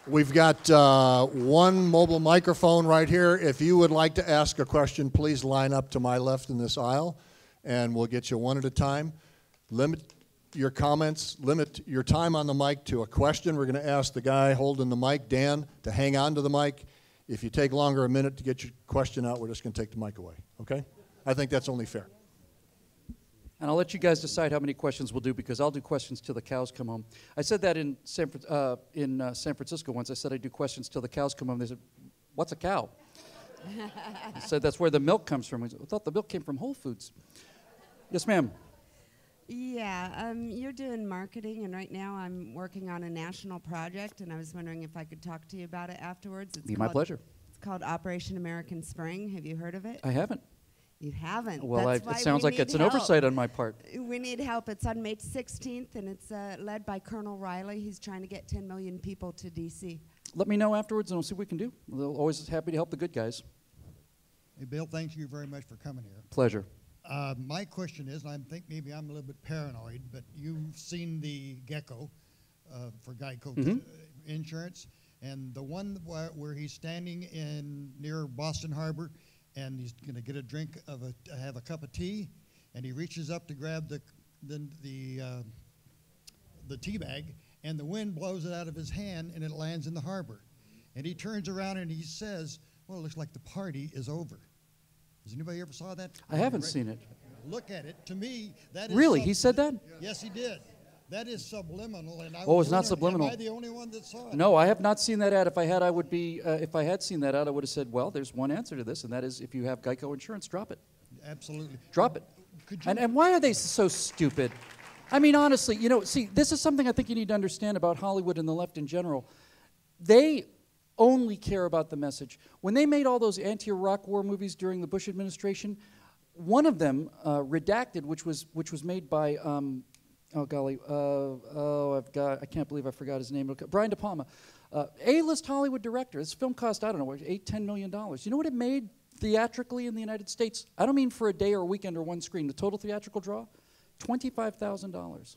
We've got one mobile microphone right here. If you would like to ask a question, please line up to my left in this aisle, and we'll get you one at a time. Limit your comments, limit your time on the mic to a question. We're going to ask the guy holding the mic, Dan, to hang on to the mic. If you take longer a minute to get your question out, we're just going to take the mic away, okay? I think that's only fair. And I'll let you guys decide how many questions we'll do, because I'll do questions till the cows come home. I said that in San Francisco once. I said I'd do questions till the cows come home. They said, "What's a cow?" I said, "That's where the milk comes from." I thought the milk came from Whole Foods. Yes, ma'am. Yeah, you're doing marketing, and right now I'm working on a national project, and I was wondering if I could talk to you about it afterwards. Be my pleasure. It's called Operation American Spring. Have you heard of it? I haven't. You haven't? Well, it sounds like it's an oversight on my part. We need help. It's on May 16th, and it's led by Colonel Riley. He's trying to get 10 million people to D.C. Let me know afterwards, and we'll see what we can do. We're always happy to help the good guys. Hey, Bill, thank you very much for coming here. Pleasure. My question is, and I think maybe I'm a little bit paranoid, but you've seen the gecko for Geico insurance, and the one where he's standing near Boston Harbor, and he's going to get a drink have a cup of tea, and he reaches up to grab the tea bag, and the wind blows it out of his hand, and it lands in the harbor. And he turns around and he says, "Well, it looks like the party is over." Has anybody ever saw that? I haven't seen it. Look at it. To me, that is really. He said that? Yes, he did. That is subliminal, and it's not subliminal. Am I the only one that saw it? No, I have not seen that ad. If I had, I would be. If I had seen that ad, I would have said, "Well, there's one answer to this, and that is if you have Geico insurance, drop it." Absolutely. Drop it. And why are they so stupid? I mean, honestly, see, this is something I think you need to understand about Hollywood and the left in general. They only care about the message. When they made all those anti-Iraq war movies during the Bush administration, one of them, Redacted, which was made by, I can't believe I forgot his name. Brian De Palma, A-list Hollywood director. This film cost, I don't know, $8-10 million. You know what it made theatrically in the United States? I don't mean for a day or a weekend or one screen. The total theatrical draw, $25,000.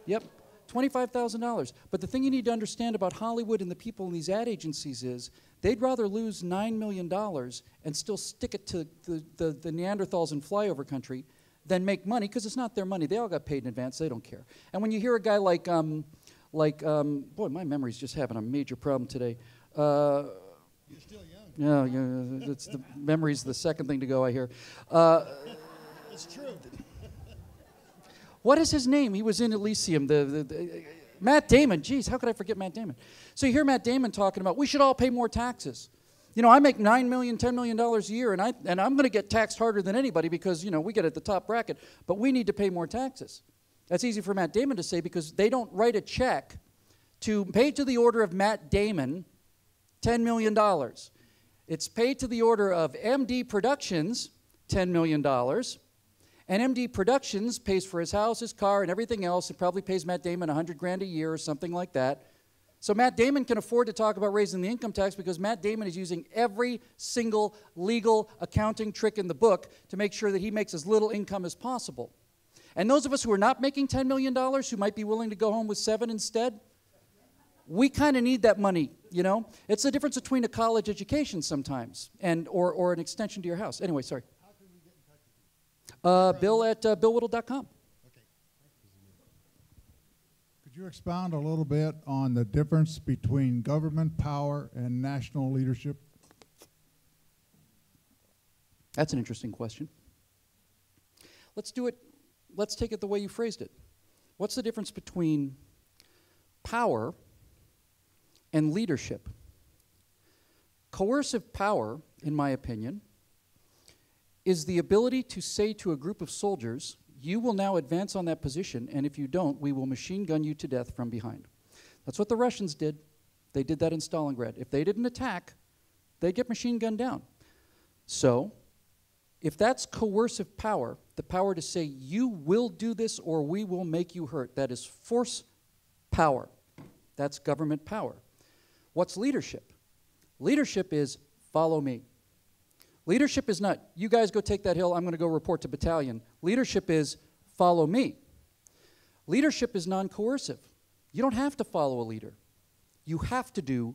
Yep. $25,000. But the thing you need to understand about Hollywood and the people in these ad agencies is they'd rather lose $9 million and still stick it to the Neanderthals in flyover country than make money, because it's not their money. They all got paid in advance. They don't care. And when you hear a guy like boy, my memory's just having a major problem today. You're still young. Yeah, it's the memory's the second thing to go, I hear. It's true. What is his name? He was in Elysium. Matt Damon. Geez, how could I forget Matt Damon? So you hear Matt Damon talking about we should all pay more taxes. I make $9 million, $10 million a year, and I'm going to get taxed harder than anybody because we get at the top bracket. But we need to pay more taxes. That's easy for Matt Damon to say because they don't write a check to pay to the order of Matt Damon $10 million. It's paid to the order of MD Productions $10 million. And MD Productions pays for his house, his car, and everything else. It probably pays Matt Damon $100,000 a year or something like that. So Matt Damon can afford to talk about raising the income tax because Matt Damon is using every single legal accounting trick in the book to make sure that he makes as little income as possible. And those of us who are not making $10 million, who might be willing to go home with 7 instead, we kind of need that money, It's the difference between a college education sometimes or an extension to your house. Anyway, sorry. Bill at billwhittle.com. Okay. Could you expound a little bit on the difference between government power and national leadership? That's an interesting question. Let's take it the way you phrased it. What's the difference between power and leadership? Coercive power, in my opinion, is the ability to say to a group of soldiers, you will now advance on that position, and if you don't, we will machine gun you to death from behind. That's what the Russians did. They did that in Stalingrad. If they didn't attack, they'd get machine gunned down. So, if that's coercive power, the power to say, you will do this or we will make you hurt, that is force power. That's government power. What's leadership? Leadership is follow me. Leadership is not, you guys go take that hill, I'm going to go report to battalion. Leadership is, follow me. Leadership is non-coercive. You don't have to follow a leader. You have to do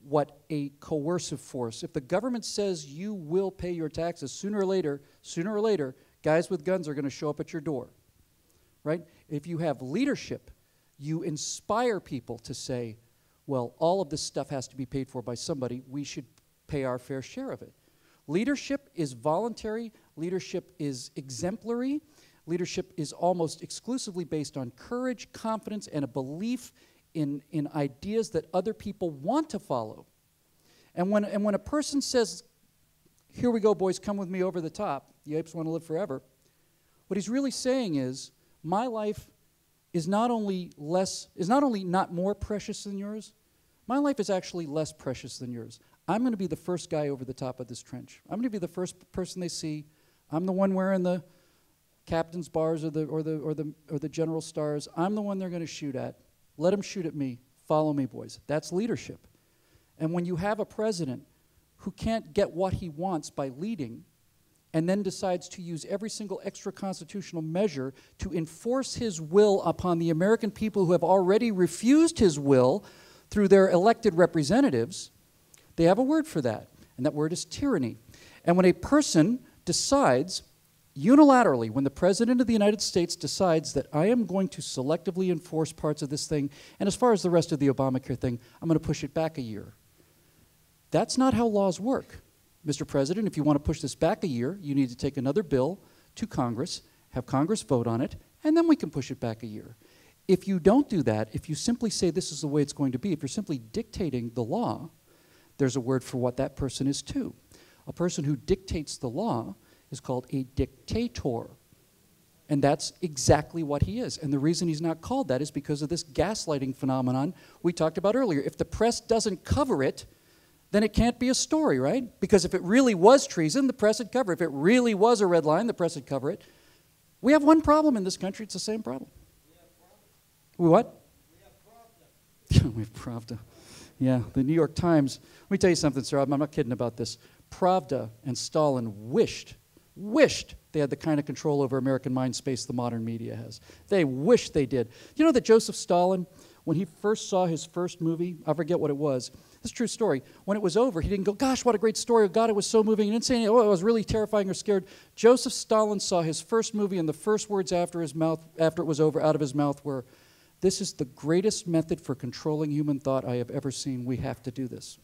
what a coercive force. If the government says you will pay your taxes, sooner or later, guys with guns are going to show up at your door, right? If you have leadership, you inspire people to say, well, all of this stuff has to be paid for by somebody. We should pay our fair share of it. Leadership is voluntary. Leadership is exemplary. Leadership is almost exclusively based on courage, confidence, and a belief in ideas that other people want to follow. And when a person says, here we go, boys, come with me over the top, the apes want to live forever, what he's really saying is, my life is not only not more precious than yours, my life is actually less precious than yours. I'm going to be the first guy over the top of this trench. I'm going to be the first person they see. I'm the one wearing the captain's bars or the general stars. I'm the one they're going to shoot at. Let them shoot at me. Follow me, boys. That's leadership. And when you have a president who can't get what he wants by leading, and then decides to use every single extra constitutional measure to enforce his will upon the American people who have already refused his will through their elected representatives, they have a word for that, and that word is tyranny. And when a person decides unilaterally, when the President of the United States decides that I am going to selectively enforce parts of this thing, and as far as the rest of the Obamacare thing, I'm going to push it back a year. That's not how laws work. Mr. President, if you want to push this back a year, you need to take another bill to Congress, have Congress vote on it, and then we can push it back a year. If you don't do that, if you simply say this is the way it's going to be, if you're simply dictating the law, there's a word for what that person is too. A person who dictates the law is called a dictator. And that's exactly what he is. And the reason he's not called that is because of this gaslighting phenomenon we talked about earlier. If the press doesn't cover it, then it can't be a story, right? Because if it really was treason, the press would cover it. If it really was a red line, the press would cover it. We have one problem in this country. It's the same problem. We what? We have Pravda. Yeah, the New York Times. Let me tell you something, sir. I'm not kidding about this. Pravda and Stalin wished they had the kind of control over American mind space the modern media has. They wish they did. You know that Joseph Stalin, when he first saw his first movie, I forget what it was. It's a true story. When it was over, he didn't go, gosh, what a great story. Oh, God, it was so moving. He didn't say, oh, it was really terrifying or scared. Joseph Stalin saw his first movie, and the first words after it was over, out of his mouth were, this is the greatest method for controlling human thought I have ever seen. We have to do this.